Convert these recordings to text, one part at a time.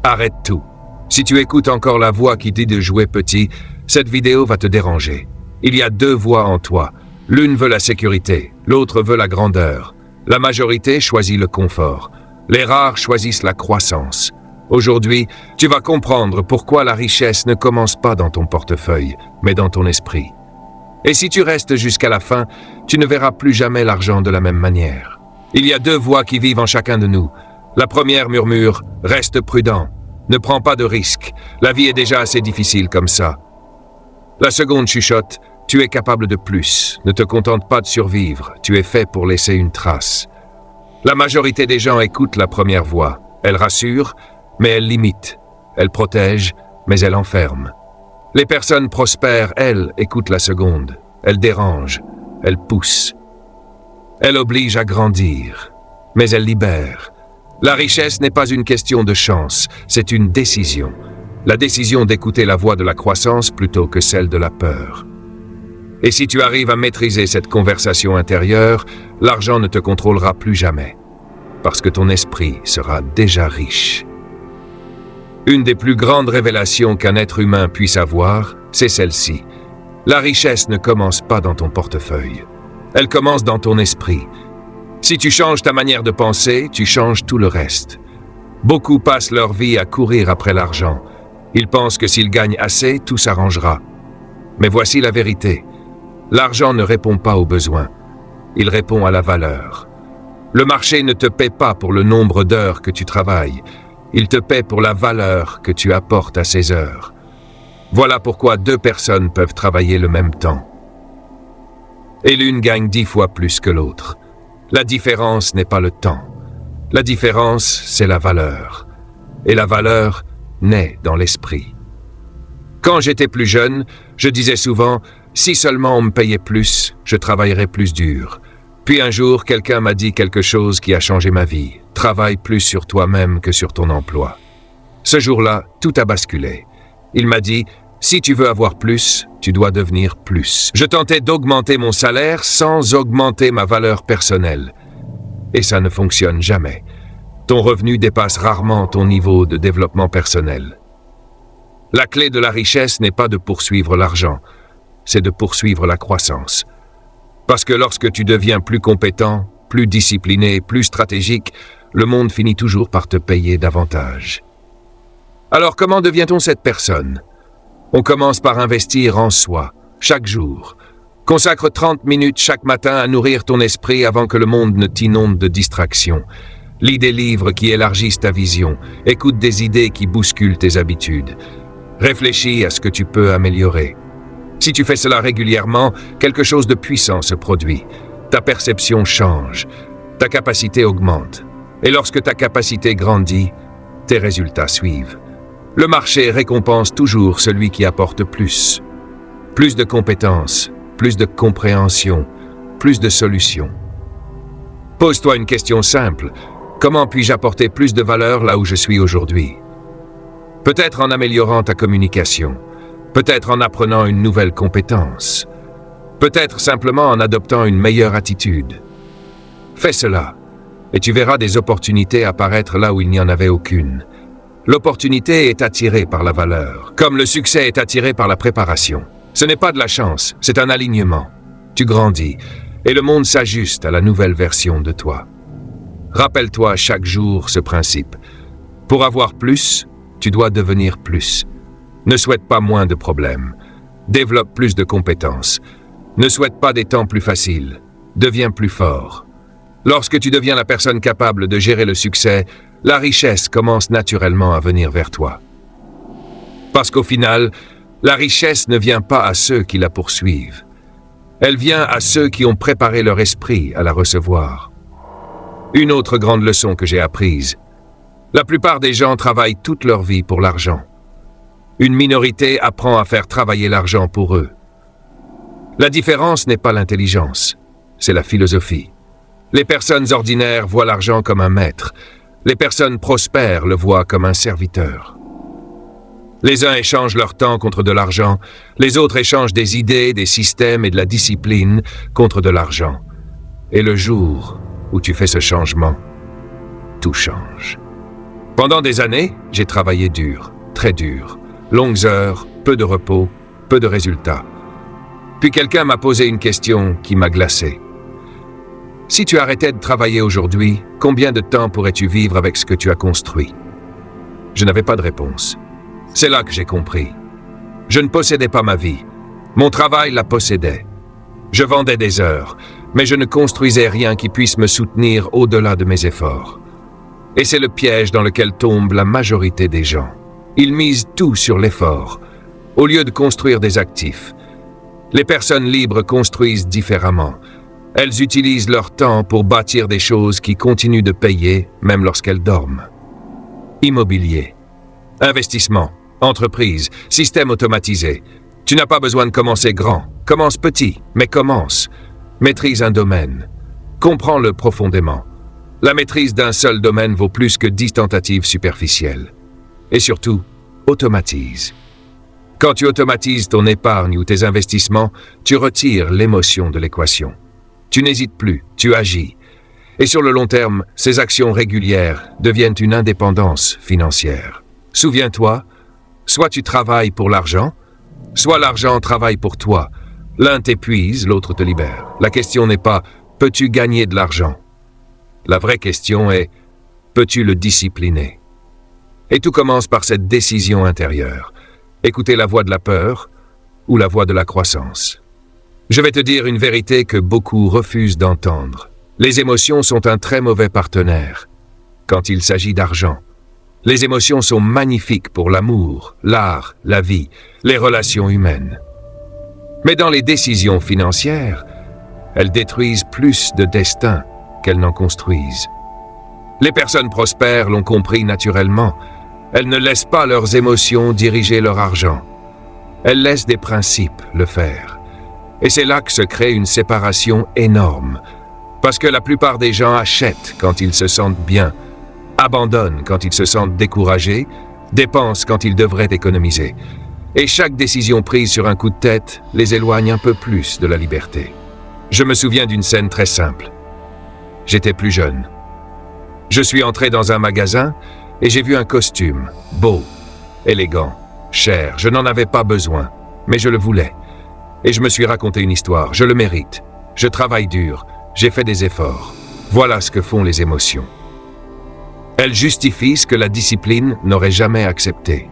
Arrête tout. Si tu écoutes encore la voix qui dit de jouer petit, cette vidéo va te déranger. Il y a deux voix en toi. L'une veut la sécurité, l'autre veut la grandeur. La majorité choisit le confort. Les rares choisissent la croissance. Aujourd'hui, tu vas comprendre pourquoi la richesse ne commence pas dans ton portefeuille, mais dans ton esprit. Et si tu restes jusqu'à la fin, tu ne verras plus jamais l'argent de la même manière. Il y a deux voix qui vivent en chacun de nous. La première murmure « Reste prudent, ne prends pas de risques, la vie est déjà assez difficile comme ça ». La seconde chuchote « Tu es capable de plus, ne te contente pas de survivre, tu es fait pour laisser une trace ». La majorité des gens écoutent la première voix. Elle rassure, mais elle limite. Elle protège, mais elle enferme. Les personnes prospères, elles, écoutent la seconde. Elle dérange, elle pousse. Elle oblige à grandir, mais elle libère. La richesse n'est pas une question de chance, c'est une décision. La décision d'écouter la voix de la croissance plutôt que celle de la peur. Et si tu arrives à maîtriser cette conversation intérieure, l'argent ne te contrôlera plus jamais, parce que ton esprit sera déjà riche. Une des plus grandes révélations qu'un être humain puisse avoir, c'est celle-ci. La richesse ne commence pas dans ton portefeuille. Elle commence dans ton esprit. Si tu changes ta manière de penser, tu changes tout le reste. Beaucoup passent leur vie à courir après l'argent. Ils pensent que s'ils gagnent assez, tout s'arrangera. Mais voici la vérité. L'argent ne répond pas aux besoins. Il répond à la valeur. Le marché ne te paie pas pour le nombre d'heures que tu travailles. Il te paie pour la valeur que tu apportes à ces heures. Voilà pourquoi deux personnes peuvent travailler le même temps. Et l'une gagne 10 fois plus que l'autre. La différence n'est pas le temps. La différence, c'est la valeur. Et la valeur naît dans l'esprit. Quand j'étais plus jeune, je disais souvent « Si seulement on me payait plus, je travaillerais plus dur ». Puis un jour, quelqu'un m'a dit quelque chose qui a changé ma vie. Travaille plus sur toi-même que sur ton emploi. Ce jour-là, tout a basculé. Il m'a dit « Si tu veux avoir plus, tu dois devenir plus ». Je tentais d'augmenter mon salaire sans augmenter ma valeur personnelle. Et ça ne fonctionne jamais. Ton revenu dépasse rarement ton niveau de développement personnel. La clé de la richesse n'est pas de poursuivre l'argent, c'est de poursuivre la croissance. Parce que lorsque tu deviens plus compétent, plus discipliné, plus stratégique, le monde finit toujours par te payer davantage. Alors comment devient-on cette personne? On commence par investir en soi, chaque jour. Consacre 30 minutes chaque matin à nourrir ton esprit avant que le monde ne t'inonde de distractions. Lis des livres qui élargissent ta vision, écoute des idées qui bousculent tes habitudes. Réfléchis à ce que tu peux améliorer. Si tu fais cela régulièrement, quelque chose de puissant se produit. Ta perception change, ta capacité augmente. Et lorsque ta capacité grandit, tes résultats suivent. Le marché récompense toujours celui qui apporte plus. Plus de compétences, plus de compréhension, plus de solutions. Pose-toi une question simple. Comment puis-je apporter plus de valeur là où je suis aujourd'hui? Peut-être en améliorant ta communication. Peut-être en apprenant une nouvelle compétence. Peut-être simplement en adoptant une meilleure attitude. Fais cela, et tu verras des opportunités apparaître là où il n'y en avait aucune. L'opportunité est attirée par la valeur, comme le succès est attiré par la préparation. Ce n'est pas de la chance, c'est un alignement. Tu grandis, et le monde s'ajuste à la nouvelle version de toi. Rappelle-toi chaque jour ce principe. Pour avoir plus, tu dois devenir plus. Ne souhaite pas moins de problèmes. Développe plus de compétences. Ne souhaite pas des temps plus faciles. Deviens plus fort. Lorsque tu deviens la personne capable de gérer le succès, la richesse commence naturellement à venir vers toi. Parce qu'au final, la richesse ne vient pas à ceux qui la poursuivent. Elle vient à ceux qui ont préparé leur esprit à la recevoir. Une autre grande leçon que j'ai apprise. La plupart des gens travaillent toute leur vie pour l'argent. Une minorité apprend à faire travailler l'argent pour eux. La différence n'est pas l'intelligence, c'est la philosophie. Les personnes ordinaires voient l'argent comme un maître. Les personnes prospères le voient comme un serviteur. Les uns échangent leur temps contre de l'argent, les autres échangent des idées, des systèmes et de la discipline contre de l'argent. Et le jour où tu fais ce changement, tout change. Pendant des années, j'ai travaillé dur, très dur. Longues heures, peu de repos, peu de résultats. Puis quelqu'un m'a posé une question qui m'a glacé. Si tu arrêtais de travailler aujourd'hui, combien de temps pourrais-tu vivre avec ce que tu as construit? Je n'avais pas de réponse. C'est là que j'ai compris. Je ne possédais pas ma vie. Mon travail la possédait. Je vendais des heures, mais je ne construisais rien qui puisse me soutenir au-delà de mes efforts. Et c'est le piège dans lequel tombe la majorité des gens. Ils misent tout sur l'effort, au lieu de construire des actifs. Les personnes libres construisent différemment. Elles utilisent leur temps pour bâtir des choses qui continuent de payer, même lorsqu'elles dorment. Immobilier, investissement, entreprise, système automatisé. Tu n'as pas besoin de commencer grand. Commence petit, mais commence. Maîtrise un domaine. Comprends-le profondément. La maîtrise d'un seul domaine vaut plus que 10 tentatives superficielles. Et surtout, automatise. Quand tu automatises ton épargne ou tes investissements, tu retires l'émotion de l'équation. Tu n'hésites plus, tu agis. Et sur le long terme, ces actions régulières deviennent une indépendance financière. Souviens-toi, soit tu travailles pour l'argent, soit l'argent travaille pour toi. L'un t'épuise, l'autre te libère. La question n'est pas « peux-tu gagner de l'argent ?» La vraie question est « peux-tu le discipliner ?» Et tout commence par cette décision intérieure. Écouter la voix de la peur ou la voix de la croissance. Je vais te dire une vérité que beaucoup refusent d'entendre. Les émotions sont un très mauvais partenaire quand il s'agit d'argent. Les émotions sont magnifiques pour l'amour, l'art, la vie, les relations humaines. Mais dans les décisions financières, elles détruisent plus de destin qu'elles n'en construisent. Les personnes prospères l'ont compris naturellement. Elles ne laissent pas leurs émotions diriger leur argent. Elles laissent des principes le faire. Et c'est là que se crée une séparation énorme. Parce que la plupart des gens achètent quand ils se sentent bien, abandonnent quand ils se sentent découragés, dépensent quand ils devraient économiser. Et chaque décision prise sur un coup de tête les éloigne un peu plus de la liberté. Je me souviens d'une scène très simple. J'étais plus jeune. Je suis entré dans un magasin et j'ai vu un costume, beau, élégant, cher. Je n'en avais pas besoin, mais je le voulais. Et je me suis raconté une histoire. Je le mérite. Je travaille dur. J'ai fait des efforts. Voilà ce que font les émotions. Elles justifient ce que la discipline n'aurait jamais accepté.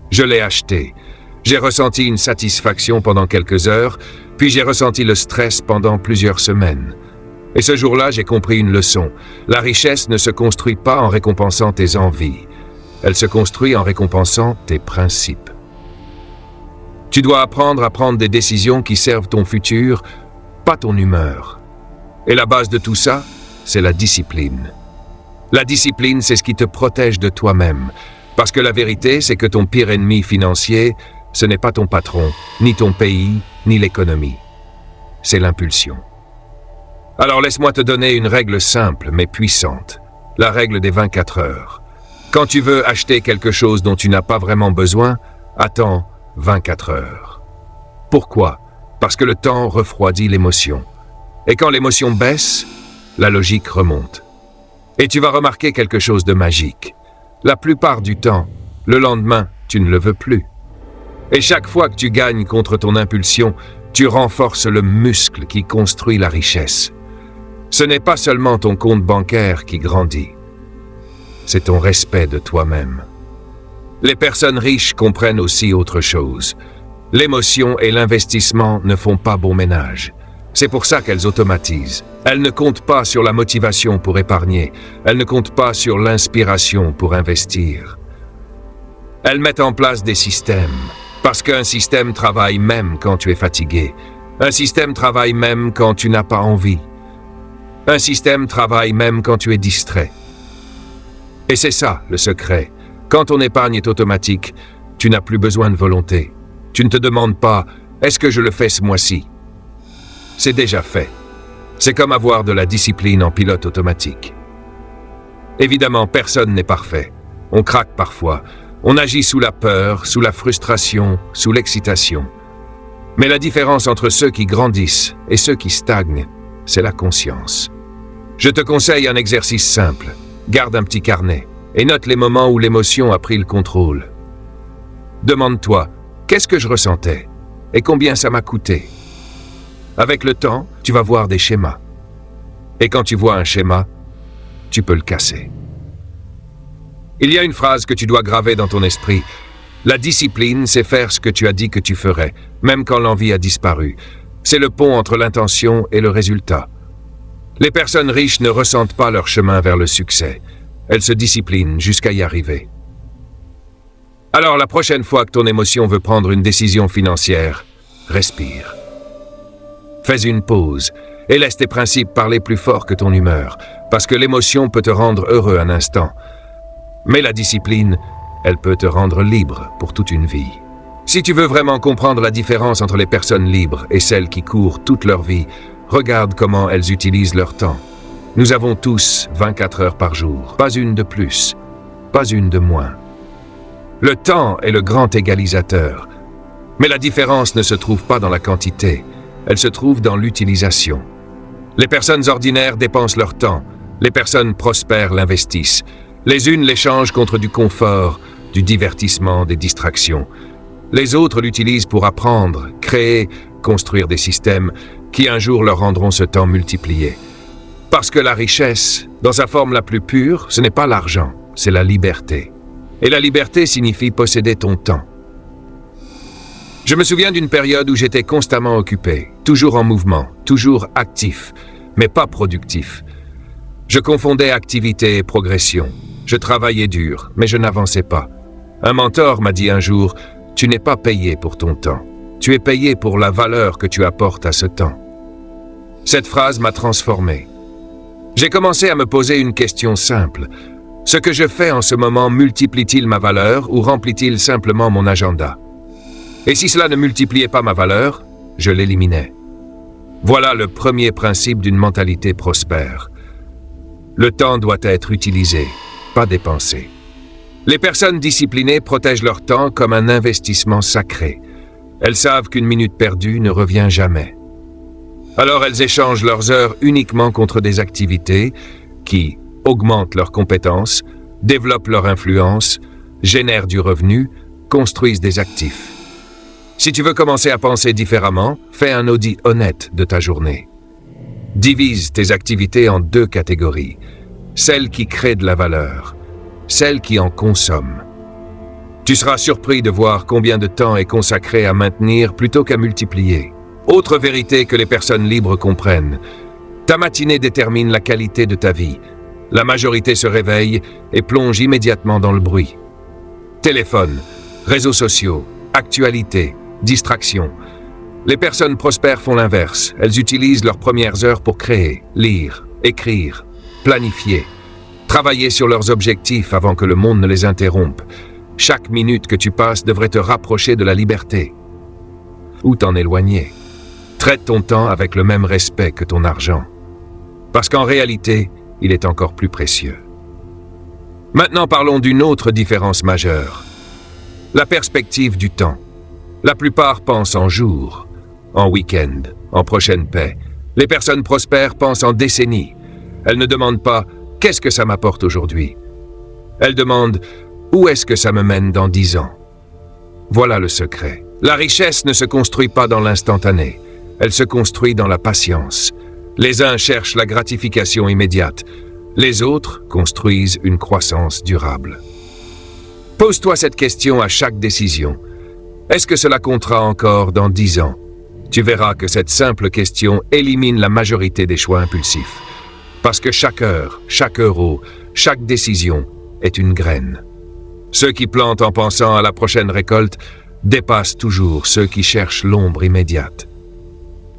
Je l'ai acheté. J'ai ressenti une satisfaction pendant quelques heures, puis j'ai ressenti le stress pendant plusieurs semaines. Et ce jour-là, j'ai compris une leçon. La richesse ne se construit pas en récompensant tes envies. Elle se construit en récompensant tes principes. Tu dois apprendre à prendre des décisions qui servent ton futur, pas ton humeur. Et la base de tout ça, c'est la discipline. La discipline, c'est ce qui te protège de toi-même. Parce que la vérité, c'est que ton pire ennemi financier, ce n'est pas ton patron, ni ton pays, ni l'économie. C'est l'impulsion. Alors laisse-moi te donner une règle simple mais puissante. La règle des 24 heures. Quand tu veux acheter quelque chose dont tu n'as pas vraiment besoin, attends 24 heures. Pourquoi? Parce que le temps refroidit l'émotion. Et quand l'émotion baisse, la logique remonte. Et tu vas remarquer quelque chose de magique. La plupart du temps, le lendemain, tu ne le veux plus. Et chaque fois que tu gagnes contre ton impulsion, tu renforces le muscle qui construit la richesse. Ce n'est pas seulement ton compte bancaire qui grandit. C'est ton respect de toi-même. Les personnes riches comprennent aussi autre chose. L'émotion et l'investissement ne font pas bon ménage. C'est pour ça qu'elles automatisent. Elles ne comptent pas sur la motivation pour épargner. Elles ne comptent pas sur l'inspiration pour investir. Elles mettent en place des systèmes. Parce qu'un système travaille même quand tu es fatigué. Un système travaille même quand tu n'as pas envie. Un système travaille même quand tu es distrait. Et c'est ça, le secret. Quand ton épargne est automatique, tu n'as plus besoin de volonté. Tu ne te demandes pas « est-ce que je le fais ce mois-ci ?» C'est déjà fait. C'est comme avoir de la discipline en pilote automatique. Évidemment, personne n'est parfait. On craque parfois. On agit sous la peur, sous la frustration, sous l'excitation. Mais la différence entre ceux qui grandissent et ceux qui stagnent, c'est la conscience. Je te conseille un exercice simple. Garde un petit carnet. et note les moments où l'émotion a pris le contrôle. Demande-toi, qu'est-ce que je ressentais et combien ça m'a coûté? Avec le temps, tu vas voir des schémas. Et quand tu vois un schéma, tu peux le casser. Il y a une phrase que tu dois graver dans ton esprit. La discipline, c'est faire ce que tu as dit que tu ferais, même quand l'envie a disparu. C'est le pont entre l'intention et le résultat. Les personnes riches ne ressentent pas leur chemin vers le succès. Elles se disciplinent jusqu'à y arriver. Alors la prochaine fois que ton émotion veut prendre une décision financière, respire. Fais une pause et laisse tes principes parler plus fort que ton humeur, parce que l'émotion peut te rendre heureux un instant. Mais la discipline, elle peut te rendre libre pour toute une vie. Si tu veux vraiment comprendre la différence entre les personnes libres et celles qui courent toute leur vie, regarde comment elles utilisent leur temps. Nous avons tous 24 heures par jour, pas une de plus, pas une de moins. Le temps est le grand égalisateur, mais la différence ne se trouve pas dans la quantité, elle se trouve dans l'utilisation. Les personnes ordinaires dépensent leur temps, les personnes prospères l'investissent. Les unes l'échangent contre du confort, du divertissement, des distractions. Les autres l'utilisent pour apprendre, créer, construire des systèmes qui un jour leur rendront ce temps multiplié. Parce que la richesse, dans sa forme la plus pure, ce n'est pas l'argent, c'est la liberté. Et la liberté signifie posséder ton temps. Je me souviens d'une période où j'étais constamment occupé, toujours en mouvement, toujours actif, mais pas productif. Je confondais activité et progression. Je travaillais dur, mais je n'avançais pas. Un mentor m'a dit un jour, « Tu n'es pas payé pour ton temps. Tu es payé pour la valeur que tu apportes à ce temps. » Cette phrase m'a transformé. J'ai commencé à me poser une question simple. Ce que je fais en ce moment multiplie-t-il ma valeur ou remplit-il simplement mon agenda? Et si cela ne multipliait pas ma valeur, je l'éliminais. Voilà le premier principe d'une mentalité prospère. Le temps doit être utilisé, pas dépensé. Les personnes disciplinées protègent leur temps comme un investissement sacré. Elles savent qu'une minute perdue ne revient jamais. Alors elles échangent leurs heures uniquement contre des activités qui augmentent leurs compétences, développent leur influence, génèrent du revenu, construisent des actifs. Si tu veux commencer à penser différemment, fais un audit honnête de ta journée. Divise tes activités en 2 catégories. Celles qui créent de la valeur, celles qui en consomment. Tu seras surpris de voir combien de temps est consacré à maintenir plutôt qu'à multiplier. Autre vérité que les personnes libres comprennent. Ta matinée détermine la qualité de ta vie. La majorité se réveille et plonge immédiatement dans le bruit. Téléphone, réseaux sociaux, actualité, distraction. Les personnes prospères font l'inverse. Elles utilisent leurs premières heures pour créer, lire, écrire, planifier, travailler sur leurs objectifs avant que le monde ne les interrompe. Chaque minute que tu passes devrait te rapprocher de la liberté ou t'en éloigner. Traite ton temps avec le même respect que ton argent, parce qu'en réalité, il est encore plus précieux. Maintenant parlons d'une autre différence majeure. La perspective du temps. La plupart pensent en jours, en week-end, en prochaine paix. Les personnes prospères pensent en décennies. Elles ne demandent pas « qu'est-ce que ça m'apporte aujourd'hui ?» Elles demandent « où est-ce que ça me mène dans 10 ans ?» Voilà le secret. La richesse ne se construit pas dans l'instantané. Elle se construit dans la patience. Les uns cherchent la gratification immédiate. Les autres construisent une croissance durable. Pose-toi cette question à chaque décision. Est-ce que cela comptera encore dans 10 ans? Tu verras que cette simple question élimine la majorité des choix impulsifs. Parce que chaque heure, chaque euro, chaque décision est une graine. Ceux qui plantent en pensant à la prochaine récolte dépassent toujours ceux qui cherchent l'ombre immédiate.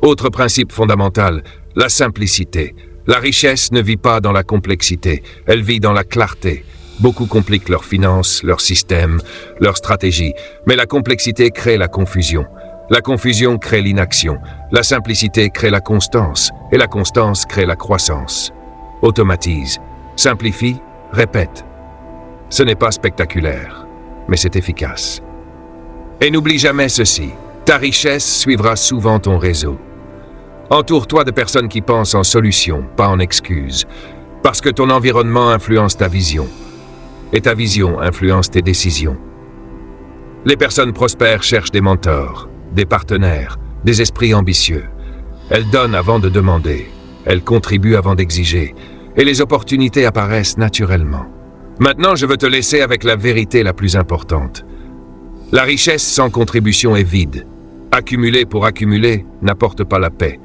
Autre principe fondamental, la simplicité. La richesse ne vit pas dans la complexité, elle vit dans la clarté. Beaucoup compliquent leurs finances, leurs systèmes, leurs stratégies, mais la complexité crée la confusion. La confusion crée l'inaction, la simplicité crée la constance, et la constance crée la croissance. Automatise, simplifie, répète. Ce n'est pas spectaculaire, mais c'est efficace. Et n'oublie jamais ceci, ta richesse suivra souvent ton réseau. Entoure-toi de personnes qui pensent en solutions, pas en excuses, parce que ton environnement influence ta vision. et ta vision influence tes décisions. Les personnes prospères cherchent des mentors, des partenaires, des esprits ambitieux. Elles donnent avant de demander, elles contribuent avant d'exiger, et les opportunités apparaissent naturellement. Maintenant, je veux te laisser avec la vérité la plus importante. La richesse sans contribution est vide. Accumuler pour accumuler n'apporte pas la paix.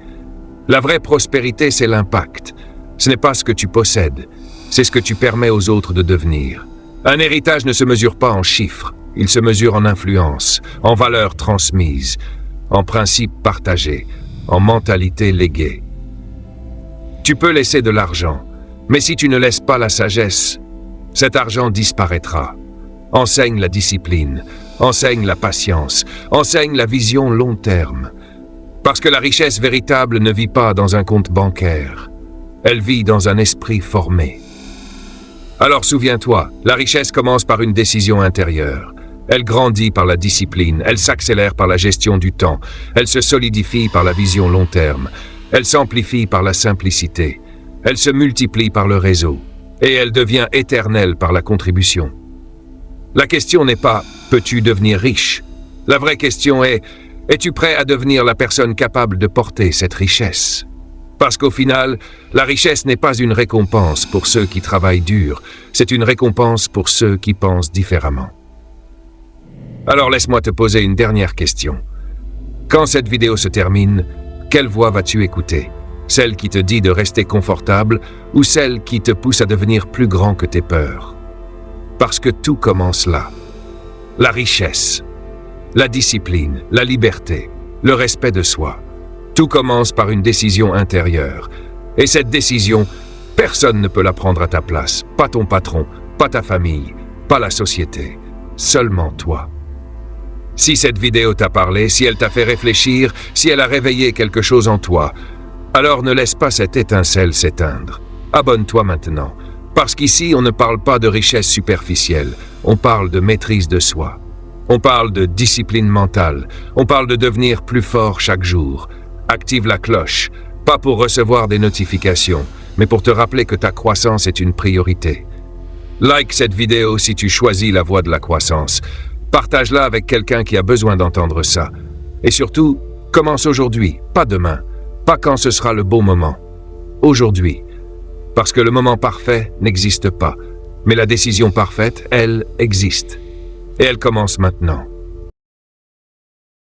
La vraie prospérité, c'est l'impact. Ce n'est pas ce que tu possèdes, c'est ce que tu permets aux autres de devenir. Un héritage ne se mesure pas en chiffres, il se mesure en influence, en valeurs transmises, en principes partagés, en mentalité léguée. Tu peux laisser de l'argent, mais si tu ne laisses pas la sagesse, cet argent disparaîtra. Enseigne la discipline, enseigne la patience, enseigne la vision long terme. Parce que la richesse véritable ne vit pas dans un compte bancaire, elle vit dans un esprit formé. Alors souviens-toi, la richesse commence par une décision intérieure. Elle grandit par la discipline, elle s'accélère par la gestion du temps, elle se solidifie par la vision long terme, elle s'amplifie par la simplicité, elle se multiplie par le réseau, et elle devient éternelle par la contribution. La question n'est pas « peux-tu devenir riche ?» La vraie question est « es-tu prêt à devenir la personne capable de porter cette richesse ?» Parce qu'au final, la richesse n'est pas une récompense pour ceux qui travaillent dur, c'est une récompense pour ceux qui pensent différemment. Alors laisse-moi te poser une dernière question. Quand cette vidéo se termine, quelle voix vas-tu écouter? Celle qui te dit de rester confortable ou celle qui te pousse à devenir plus grand que tes peurs? Parce que tout commence là. La richesse, la discipline, la liberté, le respect de soi. Tout commence par une décision intérieure. Et cette décision, personne ne peut la prendre à ta place. Pas ton patron, pas ta famille, pas la société. Seulement toi. Si cette vidéo t'a parlé, si elle t'a fait réfléchir, si elle a réveillé quelque chose en toi, alors ne laisse pas cette étincelle s'éteindre. Abonne-toi maintenant. Parce qu'ici, on ne parle pas de richesse superficielle, on parle de maîtrise de soi. On parle de discipline mentale, on parle de devenir plus fort chaque jour. Active la cloche, pas pour recevoir des notifications, mais pour te rappeler que ta croissance est une priorité. Like cette vidéo si tu choisis la voie de la croissance. Partage-la avec quelqu'un qui a besoin d'entendre ça. Et surtout, commence aujourd'hui, pas demain, pas quand ce sera le bon moment. Aujourd'hui. Parce que le moment parfait n'existe pas, mais la décision parfaite, elle, existe. Et elle commence maintenant.